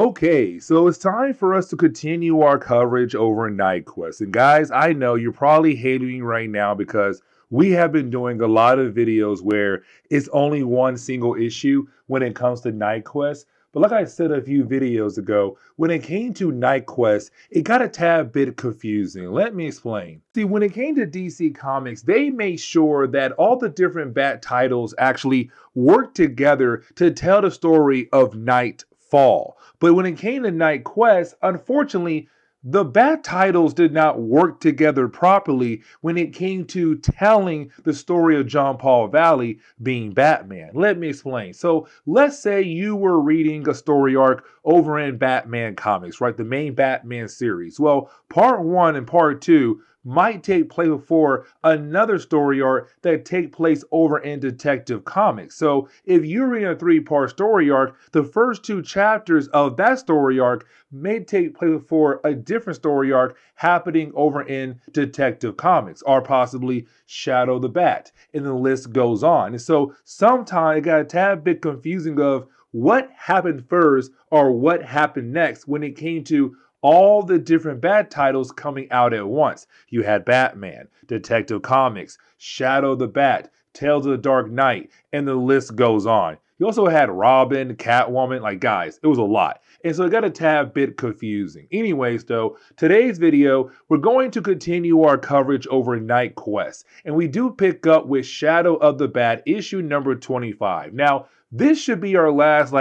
Okay, so it's time for us to continue our coverage over Knightquest. And guys, I know you're probably hating right now because we have been doing a lot of videos where it's only one single issue when it comes to Knightquest. But like I said a few videos ago, when it came to Knightquest, it got a tad bit confusing. Let me explain. See, when it came to DC Comics, they made sure that all the different Bat titles actually worked together to tell the story of Nightfall. But when it came to Knightquest, unfortunately, the Bat titles did not work together properly when it came to telling the story of John Paul Valley being Batman. Let me explain. So let's say you were reading a story arc over in Batman Comics, right? The main Batman series. Well, part 1 and part 2 might take place before another story arc that take place over in Detective Comics. So if you're reading a 3-part story arc, the first 2 chapters of that story arc may take place before a different story arc happening over in Detective Comics, or possibly Shadow the Bat, and the list goes on. And so sometimes it got a tad bit confusing of what happened first or what happened next when it came to all the different Bat titles coming out at once. You had Batman, Detective Comics, Shadow the Bat, Tales of the Dark Knight, and the list goes on. You also had Robin, Catwoman, like guys, it was a lot. And so it got a tad bit confusing. Anyways though, today's video, we're going to continue our coverage over Knightquest. And we do pick up with Shadow of the Bat, issue number 25. Now, this should be our last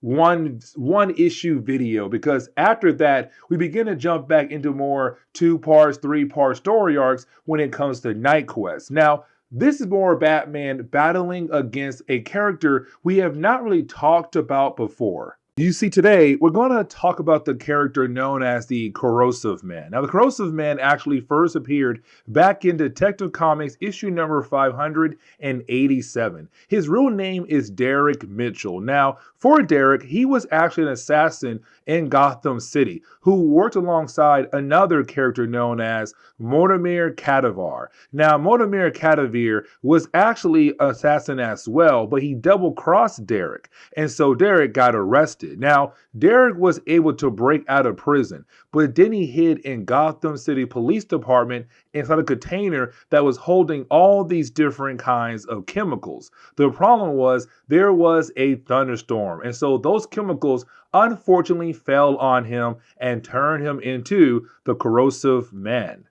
one issue video, because after that we begin to jump back into more 2-part, 3-part story arcs when it comes to Knightquest. Now, this is more Batman battling against a character we have not really talked about before. You see, today we're going to talk about the character known as the Corrosive Man. Now, the Corrosive Man actually first appeared back in Detective Comics issue number 587. His real name is Derek Mitchell. Now, for Derek, he was actually an assassin in Gotham City who worked alongside another character known as Mortimer Cadaver. Now, Mortimer Cadaver was actually an assassin as well, but he double-crossed Derek, and so Derek got arrested. Now, Derek was able to break out of prison, but then he hid in Gotham City Police Department inside a container that was holding all these different kinds of chemicals. The problem was there was a thunderstorm, and so those chemicals unfortunately fell on him and turned him into the Corrosive Man.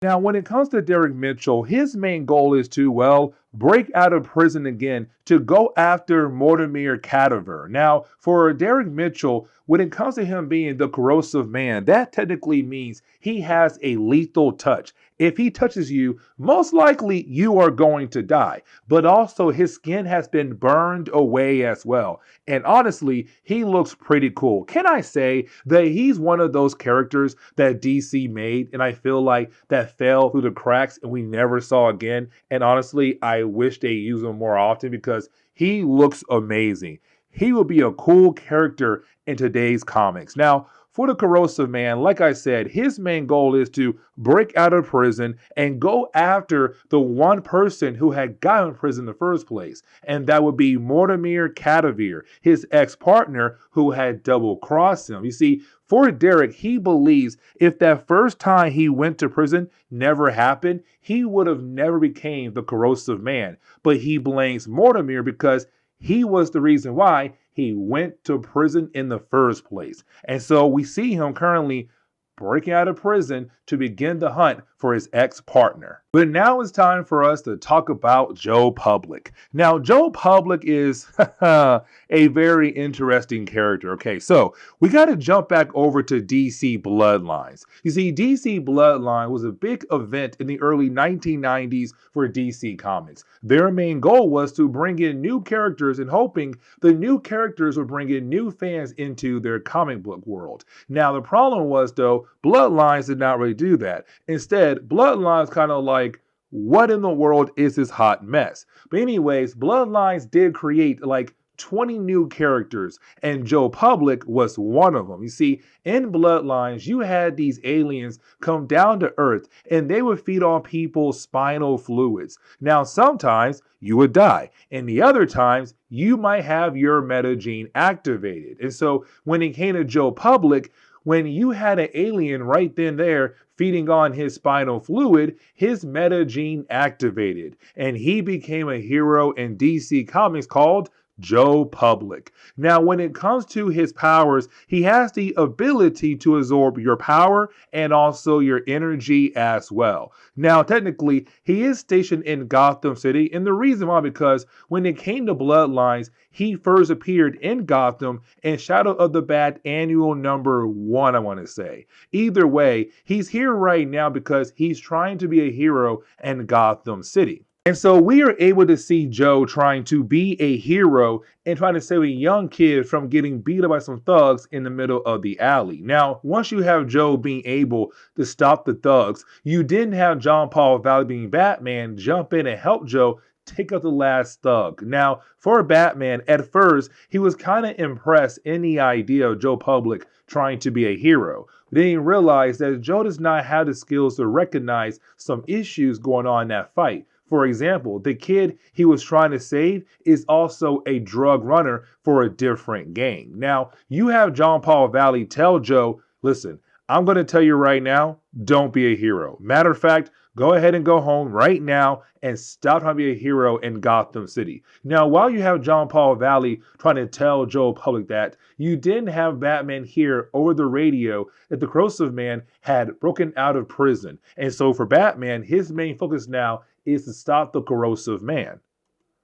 Now, when it comes to Derek Mitchell, his main goal is to, well, break out of prison again to go after Mortimer Cadaver. Now, for Derek Mitchell, when it comes to him being the Corrosive Man, that technically means he has a lethal touch. If he touches you, most likely you are going to die. But also his skin has been burned away as well. And honestly, he looks pretty cool. Can I say that he's one of those characters that DC made and I feel like that fell through the cracks and we never saw again? And honestly, I wish they use him more often because he looks amazing. He will be a cool character in today's comics. Now, for the Corrosive Man, like I said, his main goal is to break out of prison and go after the one person who had gotten in prison in the first place. And that would be Mortimer Cadaver, his ex-partner who had double-crossed him. You see, for Derek, he believes if that first time he went to prison never happened, he would have never became the Corrosive Man. But he blames Mortimer because he was the reason why he went to prison in the first place. And so we see him currently breaking out of prison to begin the hunt for his ex-partner. But now it's time for us to talk about Joe Public. Now, Joe Public is a very interesting character. Okay, so we got to jump back over to DC Bloodlines. You see, DC Bloodline was a big event in the early 1990s for DC Comics. Their main goal was to bring in new characters and hoping the new characters would bring in new fans into their comic book world. Now, the problem was, though, Bloodlines did not really do that. Instead, Bloodlines kind of like, what in the world is this hot mess? But anyways, Bloodlines did create like 20 new characters, and Joe Public was one of them. You see, in Bloodlines, you had these aliens come down to Earth and they would feed on people's spinal fluids. Now, sometimes you would die, and the other times you might have your meta gene activated. And so when it came to Joe Public, when you had an alien right then there feeding on his spinal fluid, his meta gene activated, and he became a hero in DC Comics called Joe Public. Now, when it comes to his powers, he has the ability to absorb your power and also your energy as well. Now, technically, he is stationed in Gotham City, and the reason why, because when it came to Bloodlines, he first appeared in Gotham in Shadow of the Bat Annual number 1, I want to say. Either way, he's here right now because he's trying to be a hero in Gotham City. And so we are able to see Joe trying to be a hero and trying to save a young kid from getting beat up by some thugs in the middle of the alley. Now, once you have Joe being able to stop the thugs, you didn't have John Paul Valley being Batman jump in and help Joe take out the last thug. Now, for Batman, at first, he was kind of impressed in the idea of Joe Public trying to be a hero. But then he realized that Joe does not have the skills to recognize some issues going on in that fight. For example, the kid he was trying to save is also a drug runner for a different gang. Now, you have John Paul Valley tell Joe, listen, I'm going to tell you right now, don't be a hero. Matter of fact, go ahead and go home right now and stop trying to be a hero in Gotham City. Now, while you have John Paul Valley trying to tell Joe Public that, you didn't have Batman hear over the radio that the Corrosive Man had broken out of prison. And so for Batman, his main focus now is to stop the Corrosive Man.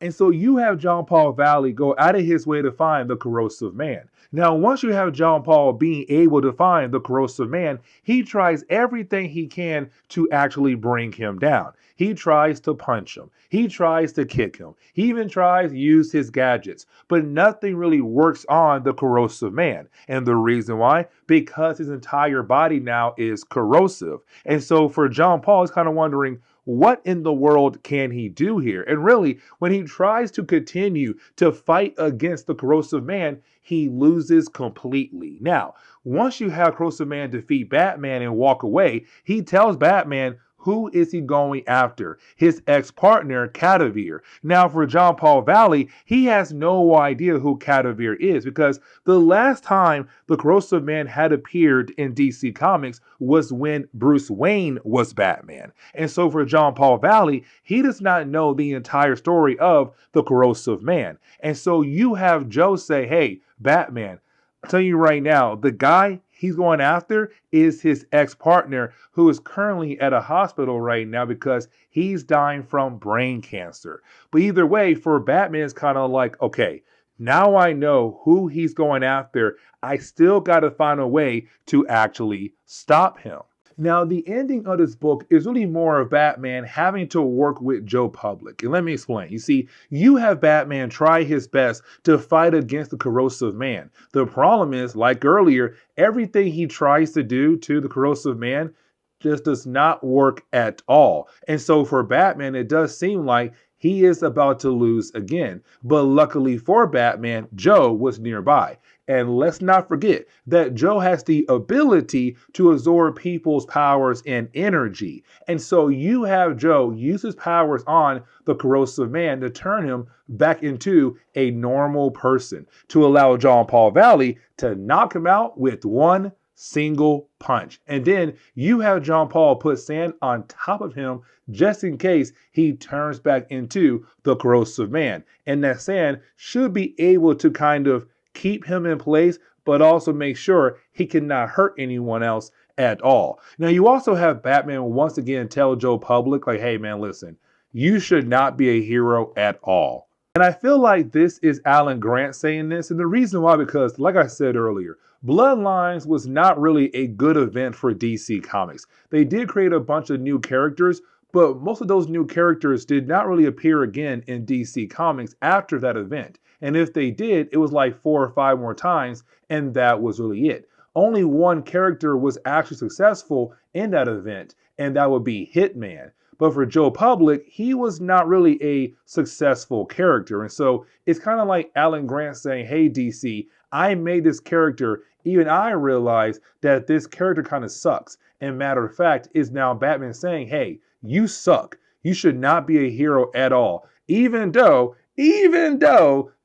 And so you have John Paul Valley go out of his way to find the Corrosive Man. Now, once you have John Paul being able to find the Corrosive Man, he tries everything he can to actually bring him down. He tries to punch him. He tries to kick him. He even tries to use his gadgets. But nothing really works on the Corrosive Man. And the reason why? Because his entire body now is corrosive. And so for John Paul, he's kind of wondering, what in the world can he do here? And really, when he tries to continue to fight against the Corrosive Man, he loses completely. Now, once you have Corrosive Man defeat Batman and walk away, he tells Batman, who is he going after? His ex-partner, Catavir. Now, for John Paul Valley, he has no idea who Catavir is because the last time the Corrosive Man had appeared in DC Comics was when Bruce Wayne was Batman. And so for John Paul Valley, he does not know the entire story of the Corrosive Man. And so you have Joe say, hey, Batman, I'm telling you right now, the guy he's going after is his ex-partner who is currently at a hospital right now because he's dying from brain cancer. But either way, for Batman, it's kind of like, okay, now I know who he's going after. I still got to find a way to actually stop him. Now, the ending of this book is really more of Batman having to work with Joe Public. And let me explain. You see, you have Batman try his best to fight against the Corrosive Man. The problem is, like earlier, everything he tries to do to the Corrosive Man just does not work at all. And so for Batman, it does seem like he is about to lose again. But luckily for Batman, Joe was nearby. And let's not forget that Joe has the ability to absorb people's powers and energy. And so you have Joe use his powers on the Corrosive Man to turn him back into a normal person, to allow John Paul Valley to knock him out with one single punch. And then you have John Paul put sand on top of him just in case he turns back into the Corrosive Man. And that sand should be able to kind of keep him in place, but also make sure he cannot hurt anyone else at all. Now, you also have Batman once again tell Joe Public, like, hey, man, listen, you should not be a hero at all. And I feel like this is Alan Grant saying this. And the reason why, because like I said earlier, Bloodlines was not really a good event for DC Comics. They did create a bunch of new characters, but most of those new characters did not really appear again in DC Comics after that event. And if they did, it was like 4 or 5 more times, and that was really it. Only one character was actually successful in that event, and that would be Hitman. But for Joe Public, he was not really a successful character. And so it's kind of like Alan Grant saying, hey, DC, I made this character. Even I realized that this character kind of sucks. And matter of fact, is now Batman saying, hey, you suck. You should not be a hero at all. Even though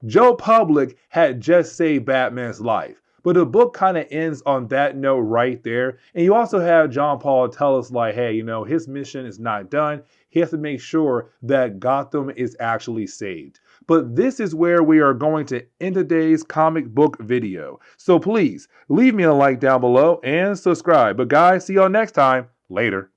Joe Public had just saved Batman's life. But the book kind of ends on that note right there. And you also have John Paul tell us like, hey, his mission is not done. He has to make sure that Gotham is actually saved. But this is where we are going to end today's comic book video. So please leave me a like down below and subscribe. But guys, see y'all next time. Later.